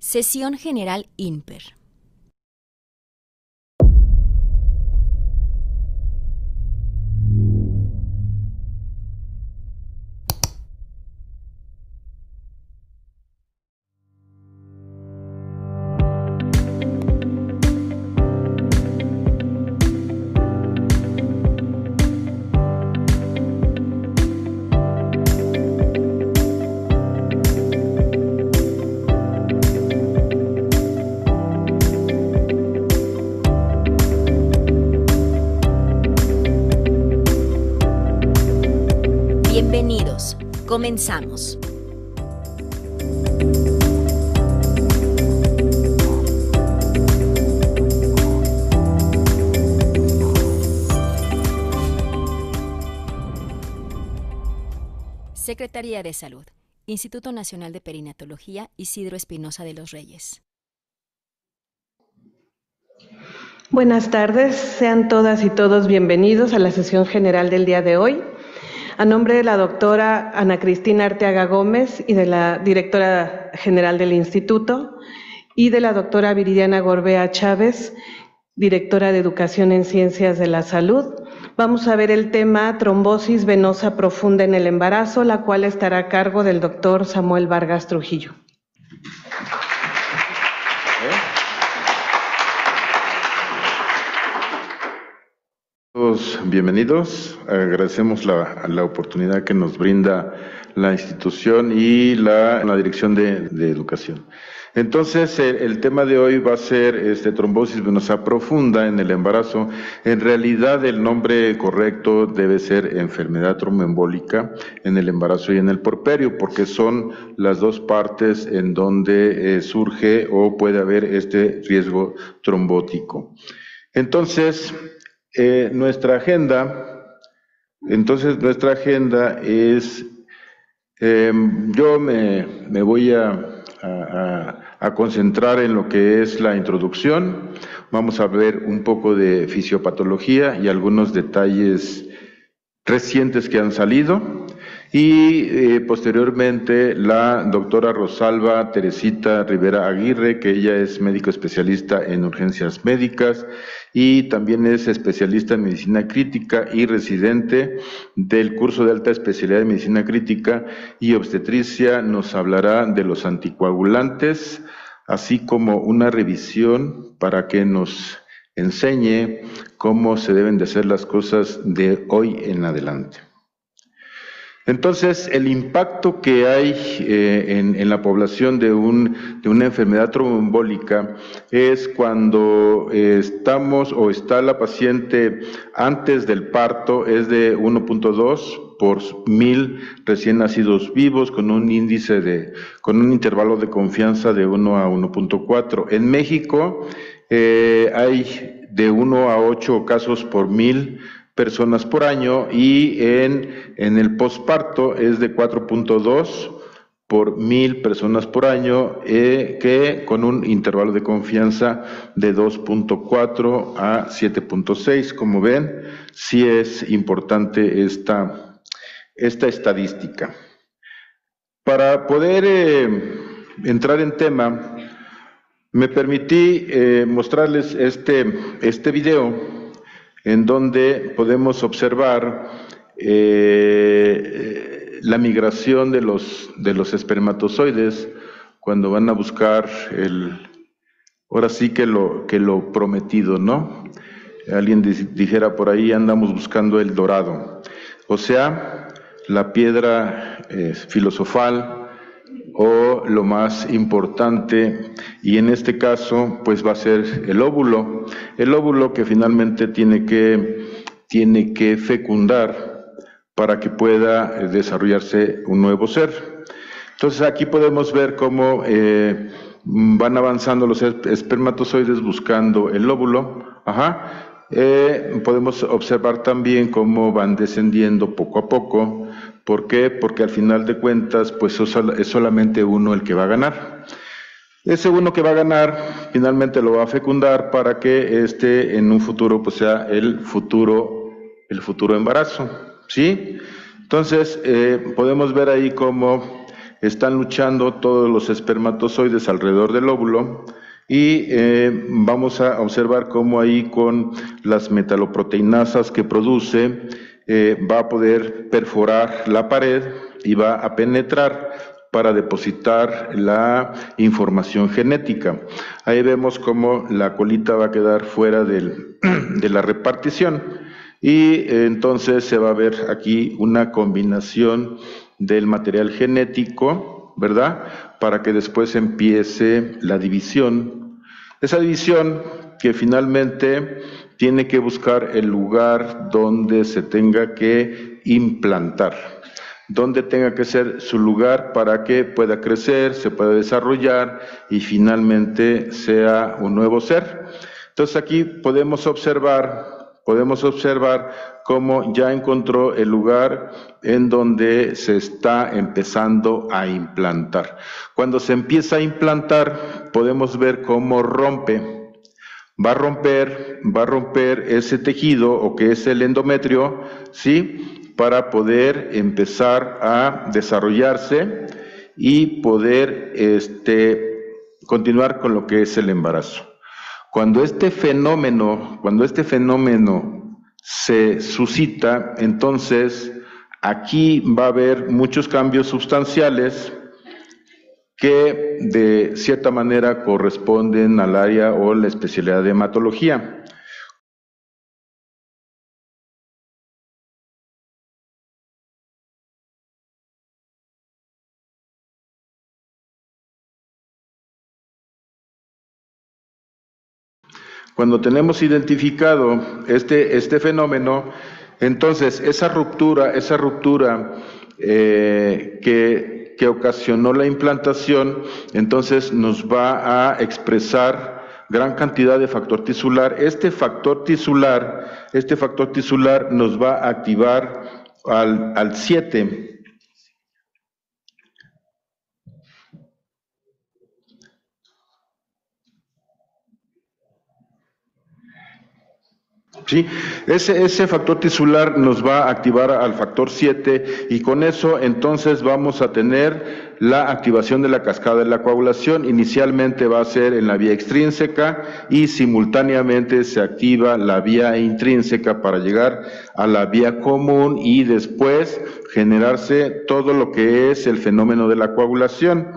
Sesión General INPER. Bienvenidos. Comenzamos. Secretaría de Salud, Instituto Nacional de Perinatología, Isidro Espinosa de los Reyes. Buenas tardes, sean todas y todos bienvenidos a la sesión general del día de hoy. A nombre de la doctora Ana Cristina Arteaga Gómez y de la directora general del instituto, y de la doctora Viridiana Gorbea Chávez, directora de Educación en Ciencias de la Salud, vamos a ver el tema trombosis venosa profunda en el embarazo, la cual estará a cargo del doctor Samuel Vargas Trujillo. Bienvenidos, agradecemos la oportunidad que nos brinda la institución y la Dirección de Educación. Entonces, el tema de hoy va a ser trombosis venosa profunda en el embarazo. En realidad, el nombre correcto debe ser enfermedad tromboembólica en el embarazo y en el puerperio, porque son las dos partes en donde surge o puede haber este riesgo trombótico. Entonces, nuestra agenda es, yo me voy a concentrar en lo que es la introducción. Vamos a ver un poco de fisiopatología y algunos detalles recientes que han salido. Y posteriormente la doctora Rosalba Teresita Rivera Aguirre, que ella es médico especialista en urgencias médicas y también es especialista en medicina crítica y residente del curso de alta especialidad de medicina crítica y obstetricia, nos hablará de los anticoagulantes, así como una revisión para que nos enseñe cómo se deben de hacer las cosas de hoy en adelante. Entonces, el impacto que hay en la población de una enfermedad tromboembólica es cuando estamos o está la paciente antes del parto, es de 1.2 por 1000 recién nacidos vivos, con un intervalo de confianza de 1 a 1.4. En México hay de 1 a 8 casos por 1000 personas por año, y en el posparto es de 4.2 por 1000 personas por año, que con un intervalo de confianza de 2.4 a 7.6. Como ven, sí es importante esta estadística. Para poder entrar en tema, me permití mostrarles este video en donde podemos observar la migración de los espermatozoides cuando van a buscar ahora sí que lo prometido, ¿no? Alguien dijera por ahí, andamos buscando el dorado, o sea, la piedra filosofal, o lo más importante, y en este caso pues va a ser el óvulo que finalmente tiene que fecundar para que pueda desarrollarse un nuevo ser. Entonces aquí podemos ver cómo van avanzando los espermatozoides buscando el óvulo. Podemos observar también cómo van descendiendo poco a poco. ¿Por qué? Porque al final de cuentas, pues es solamente uno el que va a ganar. Ese uno que va a ganar, finalmente lo va a fecundar para que en un futuro, pues sea el futuro embarazo, ¿sí? Entonces, podemos ver ahí cómo están luchando todos los espermatozoides alrededor del óvulo y vamos a observar cómo ahí con las metaloproteinasas que produce va a poder perforar la pared y va a penetrar para depositar la información genética. Ahí vemos cómo la colita va a quedar fuera de la repartición y entonces se va a ver aquí una combinación del material genético, ¿verdad? Para que después empiece la división. Esa división que finalmente tiene que buscar el lugar donde se tenga que implantar, donde tenga que ser su lugar para que pueda crecer, se pueda desarrollar y finalmente sea un nuevo ser. Entonces aquí podemos observar cómo ya encontró el lugar en donde se está empezando a implantar. Cuando se empieza a implantar, podemos ver cómo rompe. Va a romper ese tejido, o que es el endometrio, ¿sí?, para poder empezar a desarrollarse y poder continuar con lo que es el embarazo. Cuando este fenómeno se suscita, entonces aquí va a haber muchos cambios sustanciales que de cierta manera corresponden al área o la especialidad de hematología. Cuando tenemos identificado este fenómeno, entonces esa ruptura que ocasionó la implantación, entonces nos va a expresar gran cantidad de factor tisular. Este factor tisular nos va a activar al 7. Sí, ese factor tisular nos va a activar al factor 7 y con eso entonces vamos a tener la activación de la cascada de la coagulación. Inicialmente va a ser en la vía extrínseca y simultáneamente se activa la vía intrínseca para llegar a la vía común y después generarse todo lo que es el fenómeno de la coagulación.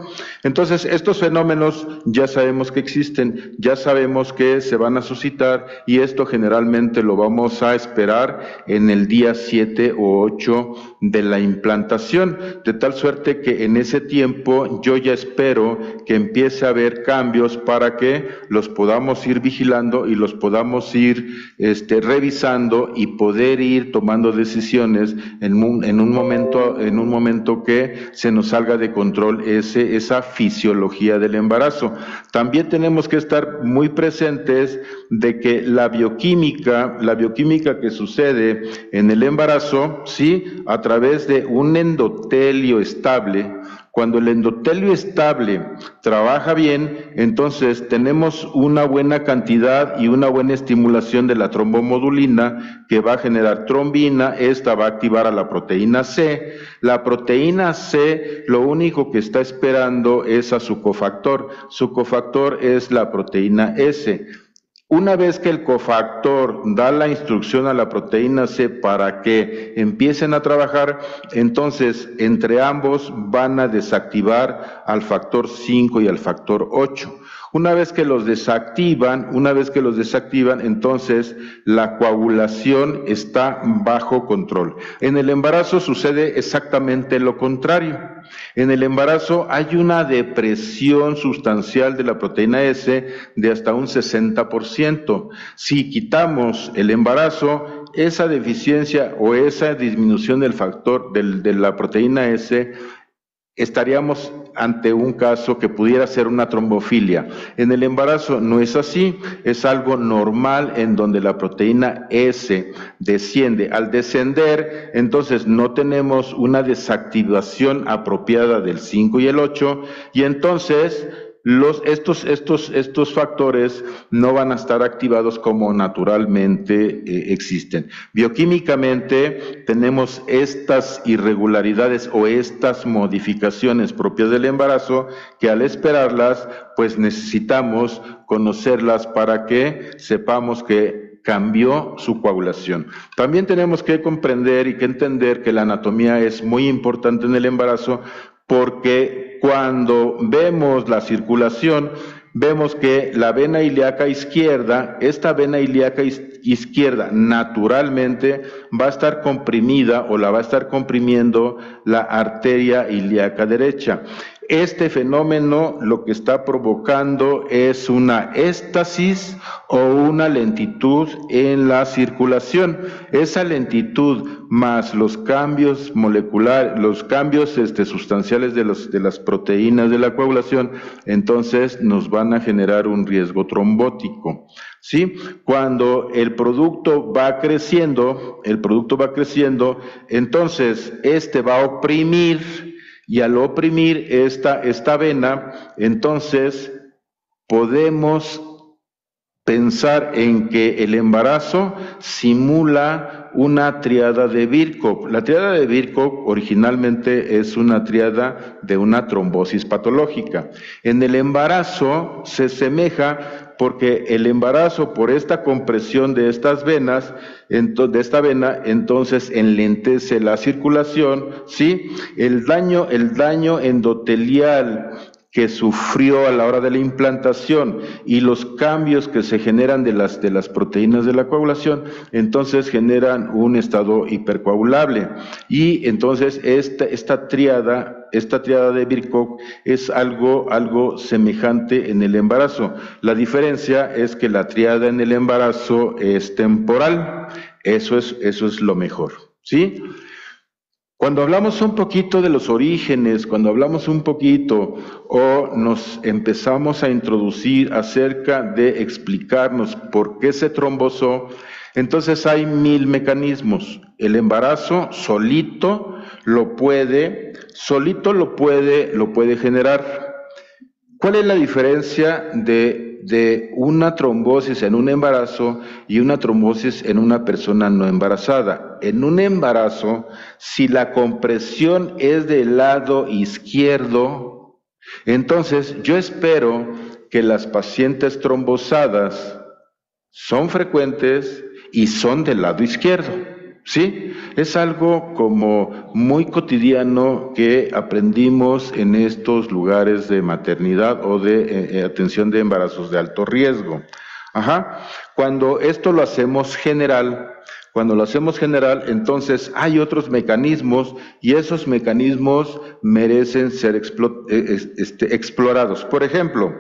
Entonces, estos fenómenos ya sabemos que existen, ya sabemos que se van a suscitar y esto generalmente lo vamos a esperar en el día 7 o 8 de la implantación, de tal suerte que en ese tiempo yo ya espero que empiece a haber cambios para que los podamos ir vigilando y los podamos ir revisando y poder ir tomando decisiones en un momento que se nos salga de control esa fisiología del embarazo. También tenemos que estar muy presentes de que la bioquímica que sucede en el embarazo, sí, a través de un endotelio estable. Cuando el endotelio estable trabaja bien, entonces tenemos una buena cantidad y una buena estimulación de la trombomodulina que va a generar trombina. Esta va a activar a la proteína C. La proteína C lo único que está esperando es a su cofactor. Su cofactor es la proteína S. Una vez que el cofactor da la instrucción a la proteína C para que empiecen a trabajar, entonces entre ambos van a desactivar al factor 5 y al factor 8. Una vez que los desactivan, entonces la coagulación está bajo control. En el embarazo sucede exactamente lo contrario. En el embarazo hay una depresión sustancial de la proteína S de hasta un 60%. Si quitamos el embarazo, esa deficiencia o esa disminución del factor de la proteína S, estaríamos ante un caso que pudiera ser una trombofilia. En el embarazo no es así, es algo normal en donde la proteína S desciende. Al descender, entonces no tenemos una desactivación apropiada del 5 y el 8, y entonces estos factores no van a estar activados como naturalmente existen. Bioquímicamente tenemos estas irregularidades o estas modificaciones propias del embarazo que al esperarlas, pues necesitamos conocerlas para que sepamos que cambió su coagulación. También tenemos que comprender y que entender que la anatomía es muy importante en el embarazo, porque cuando vemos la circulación, vemos que la vena ilíaca izquierda, esta vena ilíaca izquierda naturalmente va a estar comprimida o la va a estar comprimiendo la arteria ilíaca derecha. Este fenómeno lo que está provocando es una éstasis o una lentitud en la circulación. Esa lentitud más los cambios moleculares, los cambios sustanciales de las proteínas de la coagulación, entonces nos van a generar un riesgo trombótico. ¿Sí? Cuando el producto va creciendo, entonces va a oprimir. Y al oprimir esta vena, entonces podemos pensar en que el embarazo simula una tríada de Birkhoff. La tríada de Birkhoff originalmente es una tríada de una trombosis patológica. En el embarazo se asemeja porque el embarazo, por esta compresión de estas venas, de esta vena, entonces enlentece la circulación, ¿sí? El daño endotelial que sufrió a la hora de la implantación y los cambios que se generan de las proteínas de la coagulación, entonces generan un estado hipercoagulable. Y entonces esta tríada de Birkhoff es algo semejante en el embarazo. La diferencia es que la tríada en el embarazo es temporal. Eso es lo mejor, ¿sí? Cuando hablamos un poquito de los orígenes, cuando hablamos un poquito o nos empezamos a introducir acerca de explicarnos por qué se trombosó, entonces hay 1000 mecanismos. El embarazo solito lo puede generar. ¿Cuál es la diferencia de una trombosis en un embarazo y una trombosis en una persona no embarazada? En un embarazo, si la compresión es del lado izquierdo, entonces yo espero que las pacientes trombosadas son frecuentes y son del lado izquierdo, ¿sí? Es algo como muy cotidiano que aprendimos en estos lugares de maternidad o de atención de embarazos de alto riesgo. Cuando esto lo hacemos general, entonces hay otros mecanismos y esos mecanismos merecen ser explorados. Por ejemplo,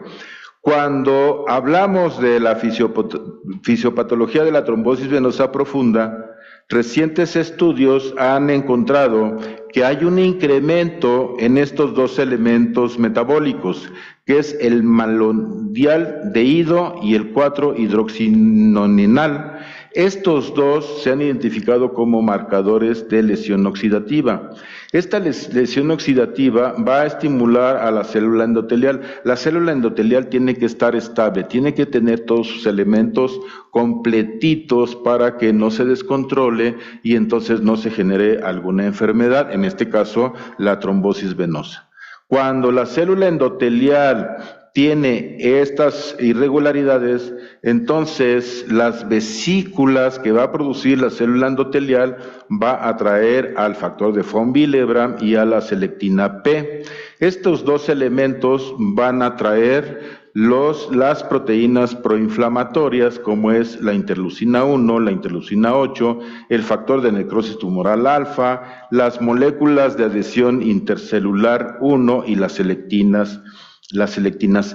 cuando hablamos de la fisiopatología de la trombosis venosa profunda, recientes estudios han encontrado que hay un incremento en estos dos elementos metabólicos, que es el malondialdehído y el 4-hidroxinonenal. Estos dos se han identificado como marcadores de lesión oxidativa. Esta lesión oxidativa va a estimular a la célula endotelial. La célula endotelial tiene que estar estable, tiene que tener todos sus elementos completitos para que no se descontrole y entonces no se genere alguna enfermedad, en este caso la trombosis venosa. Cuando la célula endotelial tiene estas irregularidades, entonces las vesículas que va a producir la célula endotelial va a atraer al factor de von Willebrand y a la selectina P. Estos dos elementos van a atraer las proteínas proinflamatorias, como es la interleucina 1, la interleucina 8, el factor de necrosis tumoral alfa, las moléculas de adhesión intercelular 1 y las selectinas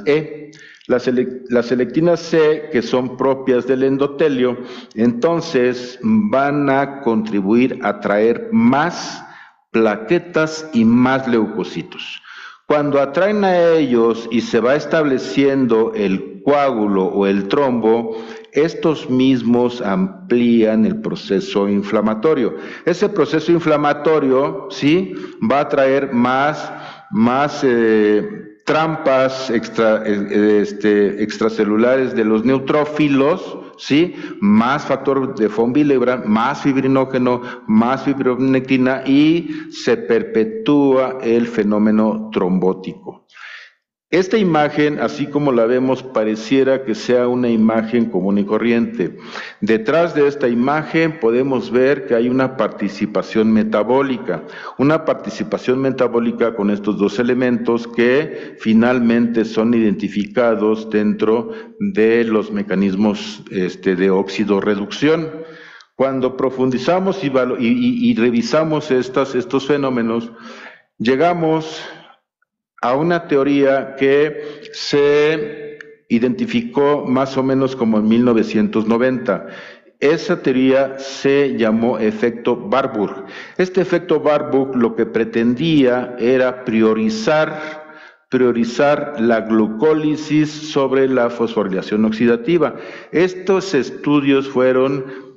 E. Las selectinas C, que son propias del endotelio, entonces van a contribuir a traer más plaquetas y más leucocitos. Cuando atraen a ellos y se va estableciendo el coágulo o el trombo, estos mismos amplían el proceso inflamatorio. Ese proceso inflamatorio, ¿sí?, va a traer más trampas extracelulares de los neutrófilos, ¿sí? Más factor de von Willebrand, más fibrinógeno, más fibronectina y se perpetúa el fenómeno trombótico. Esta imagen, así como la vemos, pareciera que sea una imagen común y corriente. Detrás de esta imagen podemos ver que hay una participación metabólica con estos dos elementos que finalmente son identificados dentro de los mecanismos de oxidorreducción. Cuando profundizamos y revisamos estos fenómenos, llegamos a una teoría que se identificó más o menos como en 1990. Esa teoría se llamó efecto Warburg. Este efecto Warburg lo que pretendía era priorizar la glucólisis sobre la fosforilación oxidativa. Estos estudios fueron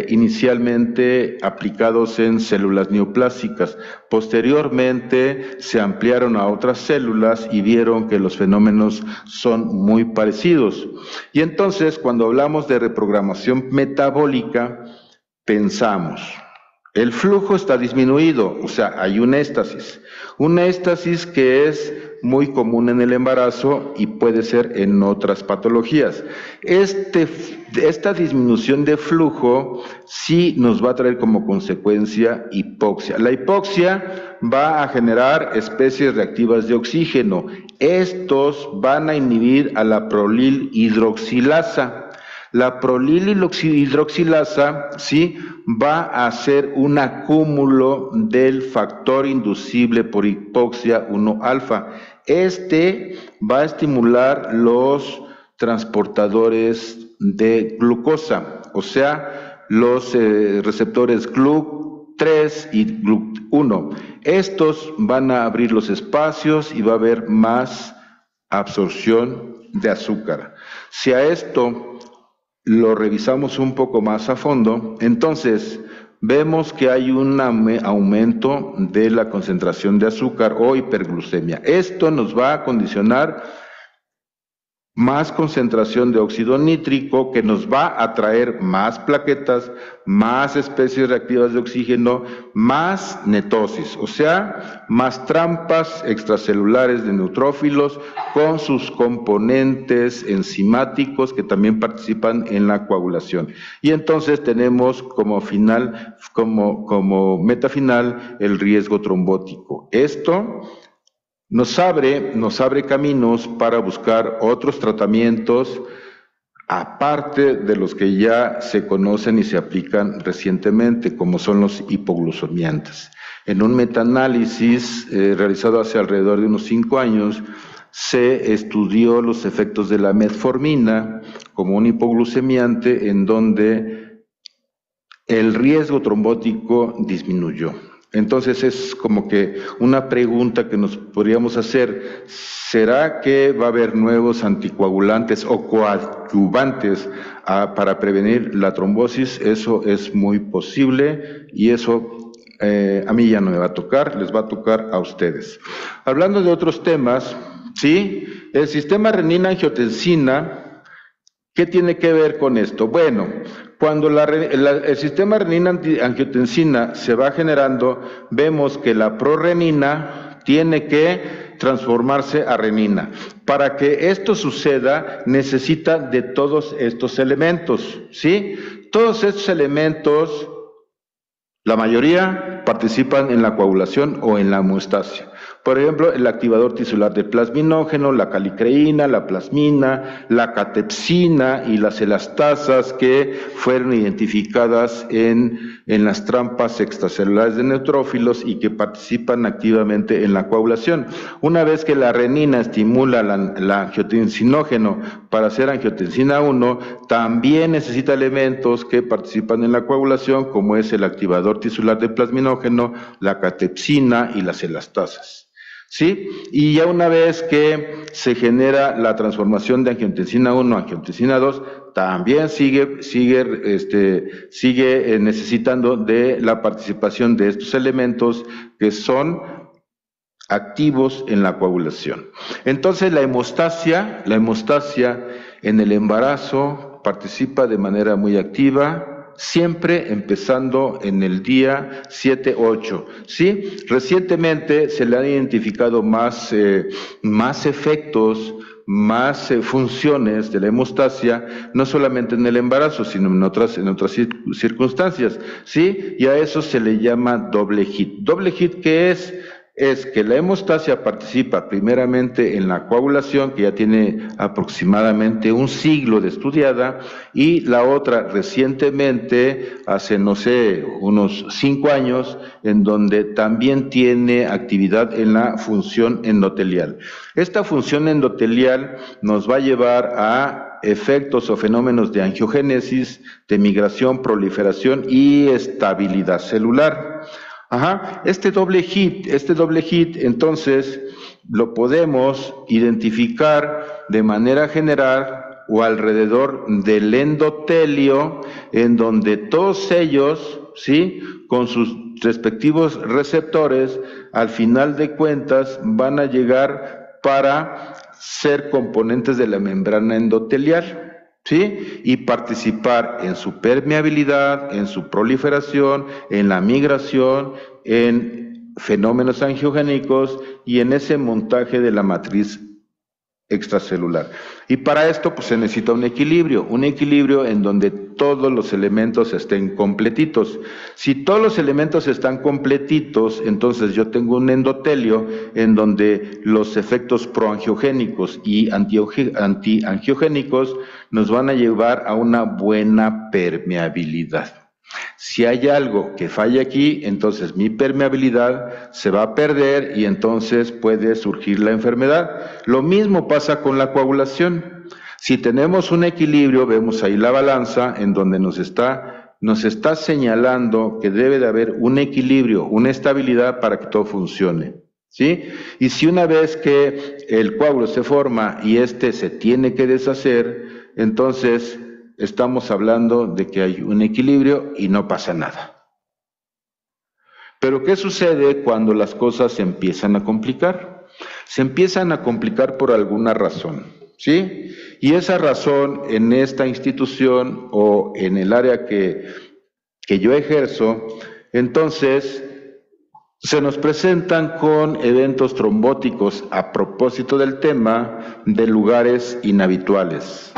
inicialmente aplicados en células neoplásicas. Posteriormente se ampliaron a otras células y vieron que los fenómenos son muy parecidos. Y entonces, cuando hablamos de reprogramación metabólica, pensamos, el flujo está disminuido, o sea, hay una éstasis que es muy común en el embarazo y puede ser en otras patologías. Esta disminución de flujo sí nos va a traer como consecuencia hipoxia. La hipoxia va a generar especies reactivas de oxígeno. Estos van a inhibir a la prolil hidroxilasa. La prolil hidroxilasa, ¿sí?, va a hacer un acúmulo del factor inducible por hipoxia 1-alfa. Va a estimular los transportadores de glucosa, o sea, los receptores GLUT3 y GLUT1. Estos van a abrir los espacios y va a haber más absorción de azúcar. Si a esto lo revisamos un poco más a fondo, entonces vemos que hay un aumento de la concentración de azúcar o hiperglucemia. Esto nos va a condicionar más concentración de óxido nítrico, que nos va a traer más plaquetas, más especies reactivas de oxígeno, más netosis, o sea, más trampas extracelulares de neutrófilos con sus componentes enzimáticos que también participan en la coagulación. Y entonces tenemos como meta final el riesgo trombótico. Esto nos abre caminos para buscar otros tratamientos aparte de los que ya se conocen y se aplican recientemente, como son los hipoglucemiantes. En un metaanálisis realizado hace alrededor de unos 5 años, se estudió los efectos de la metformina como un hipoglucemiante en donde el riesgo trombótico disminuyó. Entonces es como que una pregunta que nos podríamos hacer: ¿será que va a haber nuevos anticoagulantes o coadyuvantes para prevenir la trombosis? Eso es muy posible y eso a mí ya no me va a tocar, les va a tocar a ustedes. Hablando de otros temas, ¿sí? El sistema renina-angiotensina, ¿qué tiene que ver con esto? Bueno, cuando el sistema renina-angiotensina se va generando, vemos que la prorenina tiene que transformarse a renina. Para que esto suceda, necesita de todos estos elementos, ¿sí? Todos estos elementos, la mayoría participan en la coagulación o en la homeostasia. Por ejemplo, el activador tisular de plasminógeno, la calicreína, la plasmina, la catepsina y las elastasas que fueron identificadas en las trampas extracelulares de neutrófilos y que participan activamente en la coagulación. Una vez que la renina estimula la angiotensinógeno para hacer angiotensina 1, también necesita elementos que participan en la coagulación, como es el activador tisular de plasminógeno, la catepsina y las elastasas. ¿Sí? Y ya una vez que se genera la transformación de angiotensina 1 a angiotensina 2, también sigue necesitando de la participación de estos elementos que son activos en la coagulación. Entonces la hemostasia en el embarazo participa de manera muy activa, siempre empezando en el día 7-8, ¿sí? Recientemente se le han identificado más efectos, más funciones de la hemostasia, no solamente en el embarazo, sino en otras circunstancias, ¿sí? Y a eso se le llama doble hit. ¿Doble hit qué es? Es que la hemostasia participa primeramente en la coagulación, que ya tiene aproximadamente un siglo de estudiada, y la otra recientemente, hace no sé, unos 5 años, en donde también tiene actividad en la función endotelial. Esta función endotelial nos va a llevar a efectos o fenómenos de angiogénesis, de migración, proliferación y estabilidad celular. Este doble hit, entonces, lo podemos identificar de manera general o alrededor del endotelio, en donde todos ellos, ¿sí?, con sus respectivos receptores, al final de cuentas, van a llegar para ser componentes de la membrana endotelial, ¿sí? Y participar en su permeabilidad, en su proliferación, en la migración, en fenómenos angiogénicos y en ese montaje de la matriz extracelular. Y para esto pues se necesita un equilibrio en donde todos los elementos estén completitos. Si todos los elementos están completitos, entonces yo tengo un endotelio en donde los efectos proangiogénicos y antiangiogénicos nos van a llevar a una buena permeabilidad. Si hay algo que falla aquí, entonces mi permeabilidad se va a perder y entonces puede surgir la enfermedad. Lo mismo pasa con la coagulación. Si tenemos un equilibrio, vemos ahí la balanza en donde nos está señalando que debe de haber un equilibrio, una estabilidad para que todo funcione, ¿sí? Y si una vez que el coágulo se forma y se tiene que deshacer, entonces estamos hablando de que hay un equilibrio y no pasa nada. Pero ¿qué sucede cuando las cosas se empiezan a complicar? Se empiezan a complicar por alguna razón, ¿sí? Y esa razón en esta institución o en el área que yo ejerzo, entonces se nos presentan con eventos trombóticos a propósito del tema de lugares inhabituales.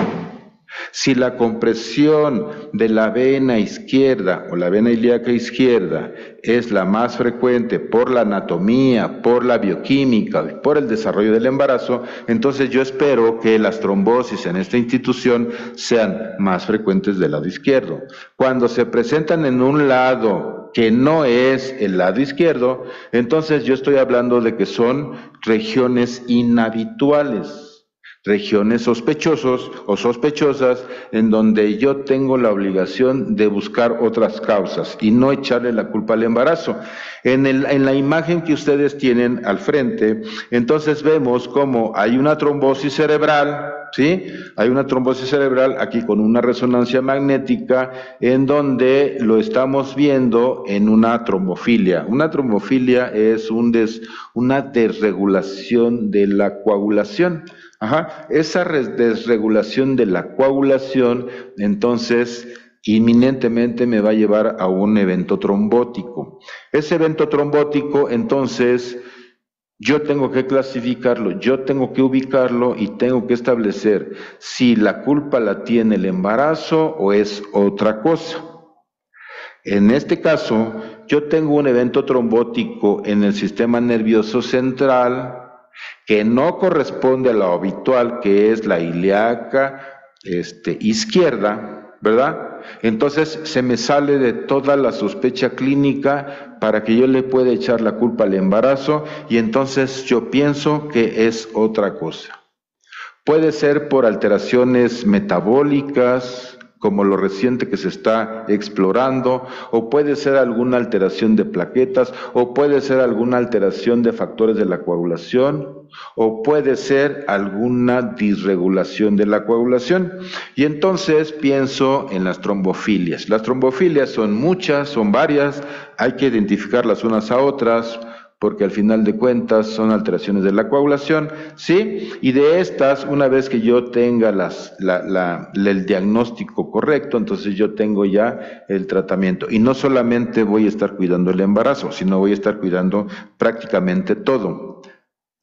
Si la compresión de la vena izquierda o la vena ilíaca izquierda es la más frecuente por la anatomía, por la bioquímica y por el desarrollo del embarazo, entonces yo espero que las trombosis en esta institución sean más frecuentes del lado izquierdo. Cuando se presentan en un lado que no es el lado izquierdo, entonces yo estoy hablando de que son regiones inhabituales, regiones sospechosos o sospechosas en donde yo tengo la obligación de buscar otras causas y no echarle la culpa al embarazo. En la imagen que ustedes tienen al frente, entonces vemos cómo hay una trombosis cerebral, ¿sí? Hay una trombosis cerebral aquí con una resonancia magnética en donde lo estamos viendo en una trombofilia. Una trombofilia es una desregulación de la coagulación. Esa desregulación de la coagulación, entonces, inminentemente me va a llevar a un evento trombótico. Ese evento trombótico, entonces, yo tengo que clasificarlo, yo tengo que ubicarlo y tengo que establecer si la culpa la tiene el embarazo o es otra cosa. En este caso, yo tengo un evento trombótico en el sistema nervioso central que no corresponde a lo habitual, que es la ilíaca izquierda, ¿verdad? Entonces se me sale de toda la sospecha clínica para que yo le pueda echar la culpa al embarazo y entonces yo pienso que es otra cosa. Puede ser por alteraciones metabólicas, como lo reciente que se está explorando, o puede ser alguna alteración de plaquetas, o puede ser alguna alteración de factores de la coagulación, o puede ser alguna disregulación de la coagulación. Y entonces pienso en las trombofilias. Las trombofilias son muchas, son varias, hay que identificarlas unas a otras. porque al final de cuentas son alteraciones de la coagulación, ¿sí? Y de estas, una vez que yo tenga el diagnóstico correcto, entonces yo tengo ya el tratamiento. Y no solamente voy a estar cuidando el embarazo, sino voy a estar cuidando prácticamente todo.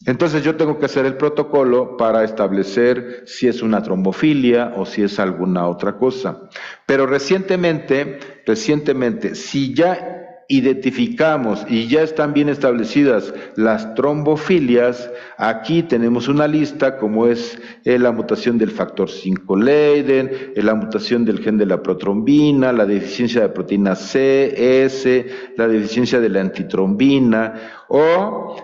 Entonces yo tengo que hacer el protocolo para establecer si es una trombofilia o si es alguna otra cosa. Pero recientemente, si ya identificamos y ya están bien establecidas las trombofilias, aquí tenemos una lista como es la mutación del factor 5 Leiden, la mutación del gen de la protrombina, la deficiencia de proteína C, S, la deficiencia de la antitrombina o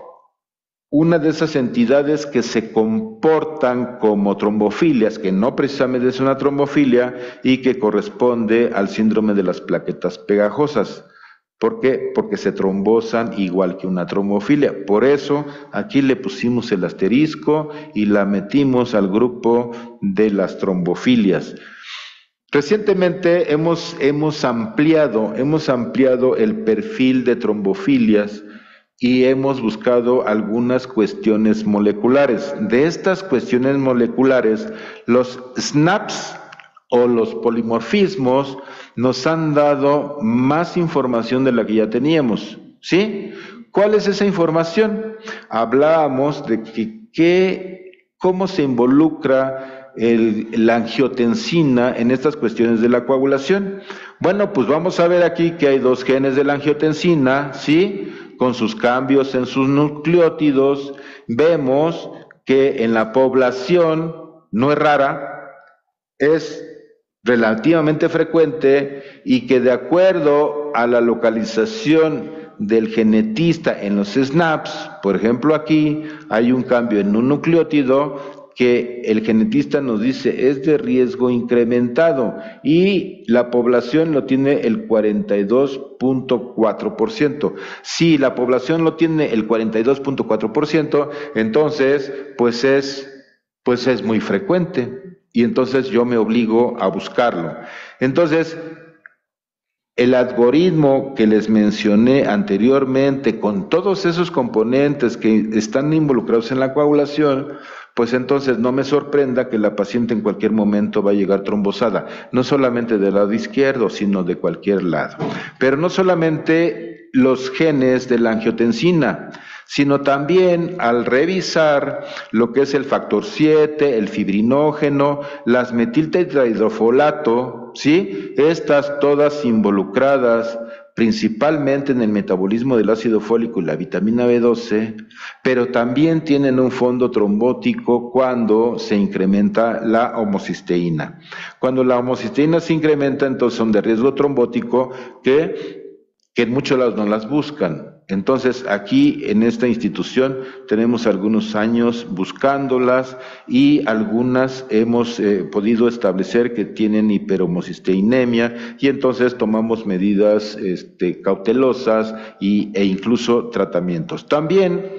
una de esas entidades que se comportan como trombofilias, que no precisamente es una trombofilia y que corresponde al síndrome de las plaquetas pegajosas. ¿Por qué? Porque se trombosan igual que una trombofilia. Por eso aquí le pusimos el asterisco y la metimos al grupo de las trombofilias. Recientemente hemos ampliado el perfil de trombofilias y hemos buscado algunas cuestiones moleculares. De estas cuestiones moleculares, los SNPs o los polimorfismos nos han dado más información de la que ya teníamos, ¿sí? ¿Cuál es esa información? Hablábamos de cómo se involucra la angiotensina en estas cuestiones de la coagulación. Bueno, pues vamos a ver aquí que hay dos genes de la angiotensina, ¿sí? Con sus cambios en sus nucleótidos. Vemos que en la población no es rara, es relativamente frecuente y que de acuerdo a la localización del genetista en los SNPs, por ejemplo aquí hay un cambio en un nucleótido que el genetista nos dice es de riesgo incrementado y la población lo tiene el 42.4%. Si la población lo tiene el 42.4%, entonces pues es muy frecuente. Y entonces yo me obligo a buscarlo. Entonces, el algoritmo que les mencioné anteriormente, con todos esos componentes que están involucrados en la coagulación, pues entonces no me sorprenda que la paciente en cualquier momento va a llegar trombosada, no solamente del lado izquierdo, sino de cualquier lado. Pero no solamente los genes de la angiotensina, sino también al revisar lo que es el factor 7, el fibrinógeno, las metiltetrahidrofolato, ¿sí? Estas todas involucradas principalmente en el metabolismo del ácido fólico y la vitamina B12, pero también tienen un fondo trombótico cuando se incrementa la homocisteína. Cuando la homocisteína se incrementa, entonces son de riesgo trombótico que en muchos lados no las buscan. Entonces aquí en esta institución tenemos algunos años buscándolas y algunas hemos podido establecer que tienen hiperhomocisteinemia y entonces tomamos medidas cautelosas e incluso tratamientos. También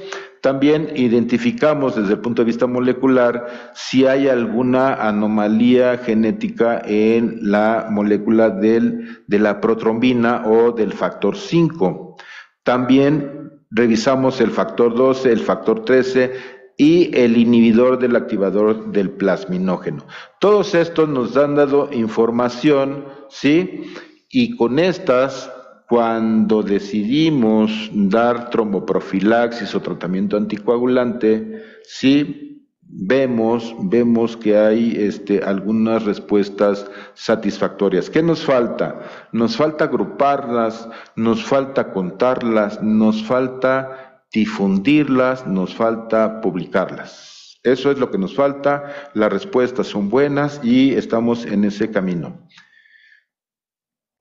identificamos desde el punto de vista molecular si hay alguna anomalía genética en la molécula de la protrombina o del factor 5. También revisamos el factor 12, el factor 13 y el inhibidor del activador del plasminógeno. Todos estos nos han dado información, ¿sí? Y con estas, cuando decidimos dar tromboprofilaxis o tratamiento anticoagulante, sí vemos que hay algunas respuestas satisfactorias. ¿Qué nos falta? Nos falta agruparlas, nos falta contarlas, nos falta difundirlas, nos falta publicarlas. Eso es lo que nos falta, las respuestas son buenas y estamos en ese camino.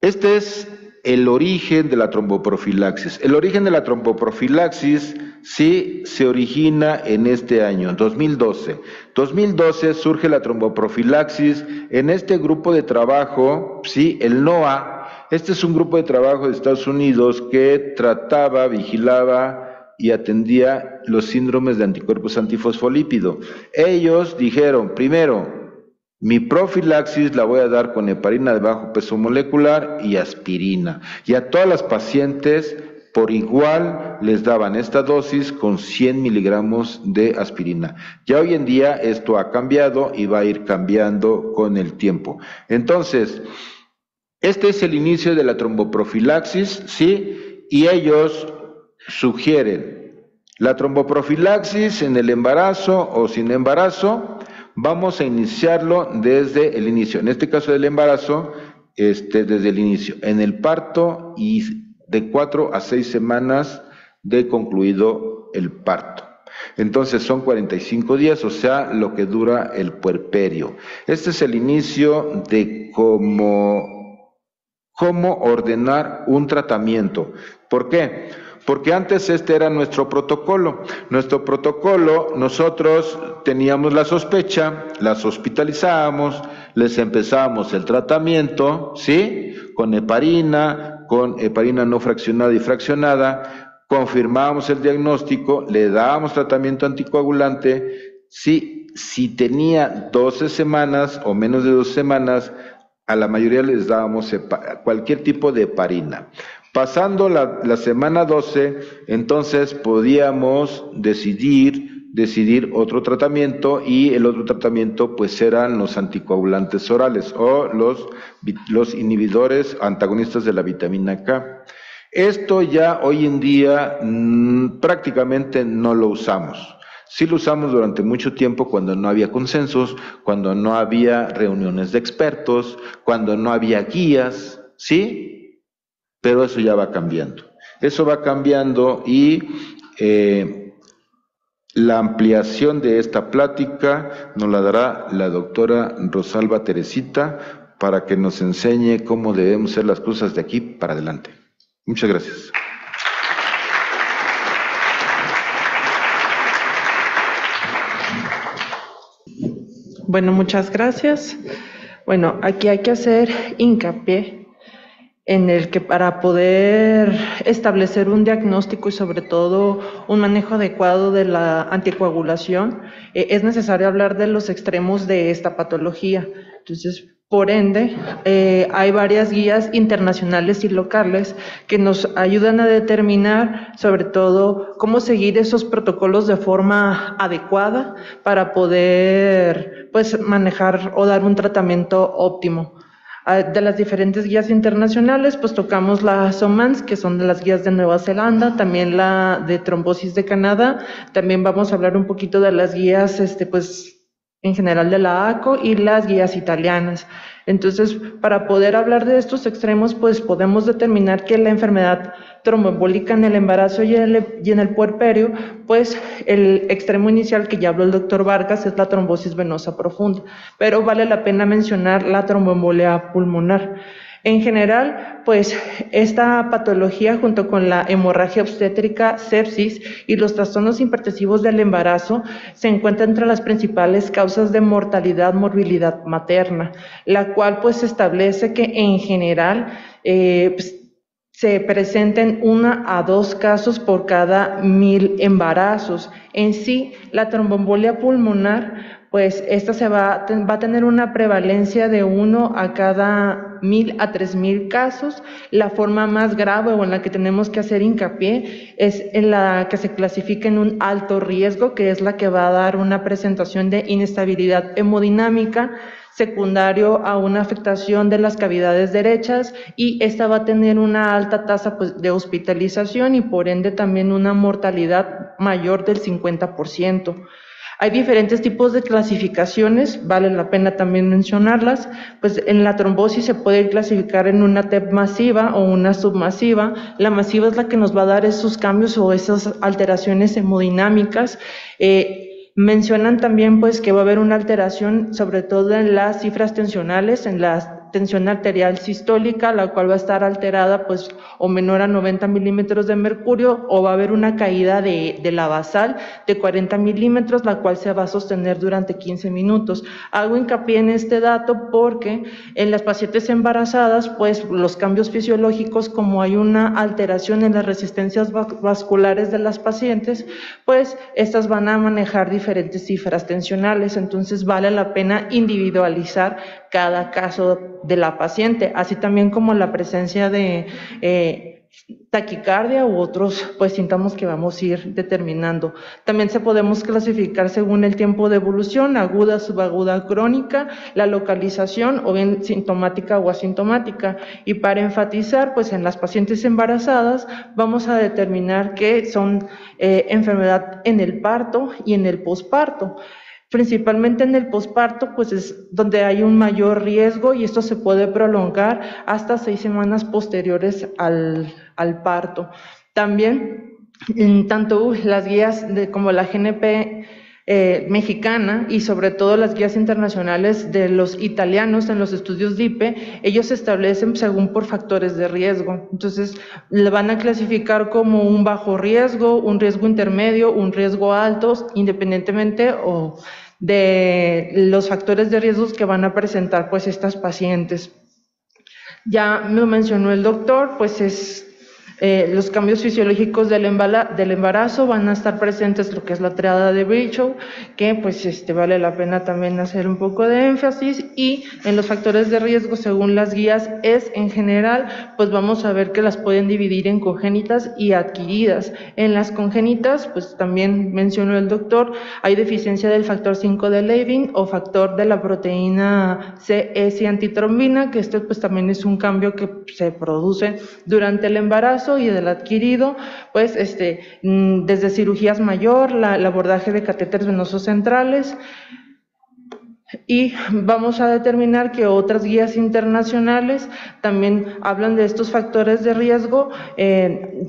Este es el origen de la tromboprofilaxis. El origen de la tromboprofilaxis sí se origina en este año, 2012. 2012 surge la tromboprofilaxis en este grupo de trabajo, sí, el NOAA. Este es un grupo de trabajo de Estados Unidos que trataba, vigilaba y atendía los síndromes de anticuerpos antifosfolípido. Ellos dijeron, primero, mi profilaxis la voy a dar con heparina de bajo peso molecular y aspirina. Y a todas las pacientes por igual les daban esta dosis con 100 miligramos de aspirina. Ya hoy en día esto ha cambiado y va a ir cambiando con el tiempo. Entonces, este es el inicio de la tromboprofilaxis, ¿sí? Y ellos sugieren la tromboprofilaxis en el embarazo o sin embarazo. Vamos a iniciarlo desde el inicio. En este caso del embarazo, desde el inicio. En el parto y de 4 a 6 semanas de concluido el parto. Entonces son 45 días, o sea, lo que dura el puerperio. Este es el inicio de cómo ordenar un tratamiento. ¿Por qué? Porque antes este era nuestro protocolo. Nuestro protocolo, nosotros teníamos la sospecha, las hospitalizábamos, les empezábamos el tratamiento, ¿sí? Con heparina no fraccionada y fraccionada, confirmábamos el diagnóstico, le dábamos tratamiento anticoagulante, si tenía 12 semanas o menos de 12 semanas, a la mayoría les dábamos cualquier tipo de heparina. Pasando la semana 12, entonces podíamos decidir otro tratamiento, y el otro tratamiento pues eran los anticoagulantes orales o los inhibidores antagonistas de la vitamina K. Esto ya hoy en día prácticamente no lo usamos. Sí lo usamos durante mucho tiempo cuando no había consensos, cuando no había reuniones de expertos, cuando no había guías, ¿sí? Pero eso ya va cambiando. Eso va cambiando, y la ampliación de esta plática nos la dará la doctora Rosalba Teresita para que nos enseñe cómo debemos hacer las cosas de aquí para adelante. Muchas gracias. Bueno, muchas gracias. Bueno, aquí hay que hacer hincapié en el que para poder establecer un diagnóstico y sobre todo un manejo adecuado de la anticoagulación, es necesario hablar de los extremos de esta patología. Entonces, por ende, hay varias guías internacionales y locales que nos ayudan a determinar sobre todo cómo seguir esos protocolos de forma adecuada para poder pues manejar o dar un tratamiento óptimo. De las diferentes guías internacionales, pues tocamos la SOMANS, que son de las guías de Nueva Zelanda, también la de trombosis de Canadá, también vamos a hablar un poquito de las guías, pues en general de la ACO y las guías italianas. Entonces, para poder hablar de estos extremos, pues podemos determinar que la enfermedad tromboembólica en el embarazo y en el puerperio, pues el extremo inicial que ya habló el doctor Vargas es la trombosis venosa profunda, pero vale la pena mencionar la tromboembolia pulmonar. En general, pues esta patología junto con la hemorragia obstétrica, sepsis y los trastornos hipertensivos del embarazo se encuentra entre las principales causas de mortalidad, morbilidad materna, la cual pues establece que en general pues, se presenten 1 a 2 casos por cada 1000 embarazos. En sí, la tromboembolia pulmonar, pues esta va a tener una prevalencia de 1 a cada 1000 a 3000 casos. La forma más grave o en la que tenemos que hacer hincapié es en la que se clasifica en un alto riesgo, que es la que va a dar una presentación de inestabilidad hemodinámica secundario a una afectación de las cavidades derechas, y esta va a tener una alta tasa pues, de hospitalización y por ende también una mortalidad mayor del 50%. Hay diferentes tipos de clasificaciones, vale la pena también mencionarlas, pues en la trombosis se puede clasificar en una TEP masiva o una submasiva. La masiva es la que nos va a dar esos cambios o esas alteraciones hemodinámicas. Mencionan también pues que va a haber una alteración sobre todo en las cifras tensionales, en la tensión arterial sistólica, la cual va a estar alterada pues o menor a 90 milímetros de mercurio, o va a haber una caída de la basal de 40 milímetros, la cual se va a sostener durante 15 minutos. Hago hincapié en este dato porque en las pacientes embarazadas pues los cambios fisiológicos, como hay una alteración en las resistencias vasculares de las pacientes, pues estas van a manejar diferentes cifras tensionales, entonces vale la pena individualizar cada caso de la paciente, así también como la presencia de taquicardia u otros pues síntomas que vamos a ir determinando. También se podemos clasificar según el tiempo de evolución, aguda, subaguda, crónica, la localización o bien sintomática o asintomática. Y para enfatizar, pues en las pacientes embarazadas vamos a determinar que son enfermedad en el parto y en el posparto. Principalmente en el posparto, pues es donde hay un mayor riesgo y esto se puede prolongar hasta 6 semanas posteriores al parto. También, tanto las guías como la GNP mexicana y sobre todo las guías internacionales de los italianos en los estudios DIPE, ellos se establecen según por factores de riesgo. Entonces, le van a clasificar como un bajo riesgo, un riesgo intermedio, un riesgo alto, independientemente o de los factores de riesgos que van a presentar pues estas pacientes. Ya me mencionó el doctor, pues los cambios fisiológicos del embarazo van a estar presentes lo que es la triada de Virchow, que pues vale la pena también hacer un poco de énfasis, y en los factores de riesgo según las guías en general, pues vamos a ver que las pueden dividir en congénitas y adquiridas. En las congénitas, pues también mencionó el doctor, hay deficiencia del factor 5 de Levin o factor de la proteína CS antitrombina, que pues también es un cambio que se produce durante el embarazo, y del adquirido, pues desde cirugías mayor, el abordaje de catéteres venosos centrales. Y vamos a determinar que otras guías internacionales también hablan de estos factores de riesgo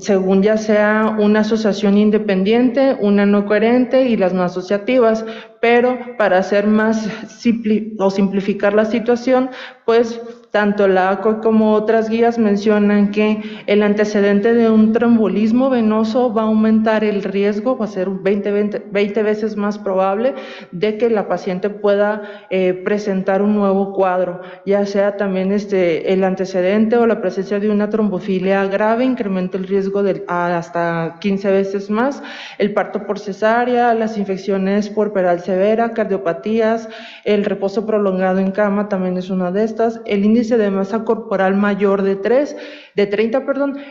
según ya sea una asociación independiente, una no coherente y las no asociativas, pero para hacer más simplificar la situación, pues tanto la ACO como otras guías mencionan que el antecedente de un trombolismo venoso va a aumentar el riesgo, va a ser 20 veces más probable de que la paciente pueda presentar un nuevo cuadro, ya sea también el antecedente o la presencia de una trombofilia grave incrementa el riesgo hasta 15 veces más, el parto por cesárea, las infecciones por peral severa, cardiopatías, el reposo prolongado en cama también es una de estas, el índice de masa corporal mayor de 30,